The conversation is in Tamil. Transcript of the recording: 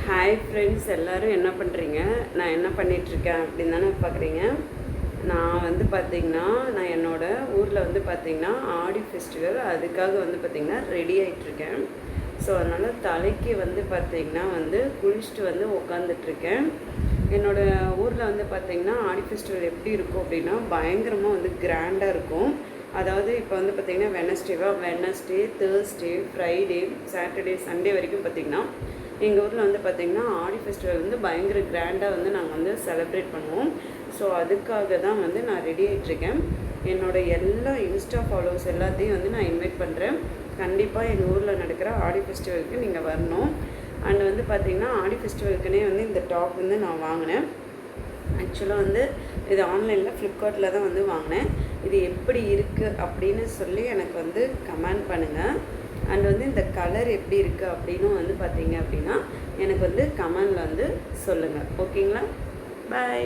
ஹாய் ஃப்ரெண்ட்ஸ், எல்லோரும் என்ன பண்ணுறீங்க? நான் என்ன பண்ணிகிட்ருக்கேன் அப்படின்னு தானே பார்க்குறீங்க. நான் வந்து பார்த்திங்கன்னா, நான் என்னோடய ஊரில் வந்து பார்த்திங்கன்னா ஆடி ஃபெஸ்டிவல், அதுக்காக வந்து பார்த்திங்கன்னா ரெடி ஆகிட்ருக்கேன். ஸோ அதனால் தலைக்கு வந்து பார்த்திங்கன்னா குளிச்சுட்டு வந்து உட்காந்துட்ருக்கேன். என்னோடய ஊரில் வந்து பார்த்திங்கன்னா ஆடி ஃபெஸ்டிவல் எப்படி இருக்கும் அப்படின்னா, பயங்கரமாக வந்து கிராண்டாக இருக்கும். அதாவது இப்போ வந்து பார்த்திங்கன்னா Wednesday, Thursday, Friday, Saturday, Sunday வரைக்கும் பார்த்திங்கன்னா எங்கள் ஊரில் வந்து பார்த்திங்கன்னா ஆடி ஃபெஸ்டிவல் வந்து பயங்கர கிராண்டாக வந்து நாங்கள் வந்து செலிப்ரேட் பண்ணுவோம். ஸோ அதுக்காக தான் வந்து நான் ரெடி ஆகிட்ருக்கேன். என்னோடய எல்லா இன்ஸ்டா ஃபாலோவர்ஸ் எல்லாத்தையும் வந்து நான் இன்வைட் பண்ணுறேன். கண்டிப்பாக எங்கள் ஊரில் நடக்கிற ஆடி ஃபெஸ்டிவலுக்கு நீங்கள் வரணும். அண்ட் வந்து பார்த்திங்கன்னா ஆடி ஃபெஸ்டிவலுக்குனே வந்து இந்த டாப் வந்து நான் வாங்கினேன். ஆக்சுவலாக வந்து இது ஆன்லைனில் ஃப்ளிப்கார்ட்டில் தான் வந்து வாங்கினேன். இது எப்படி இருக்குது அப்படின்னு சொல்லி எனக்கு வந்து கமெண்ட் பண்ணுங்கள். அண்ட் வந்து இந்த கலர் எப்படி இருக்குது அப்படின்னு வந்து பார்த்தீங்க அப்படின்னா எனக்கு வந்து கமெண்டில் வந்து சொல்லுங்கள். ஓகேங்களா? பாய்.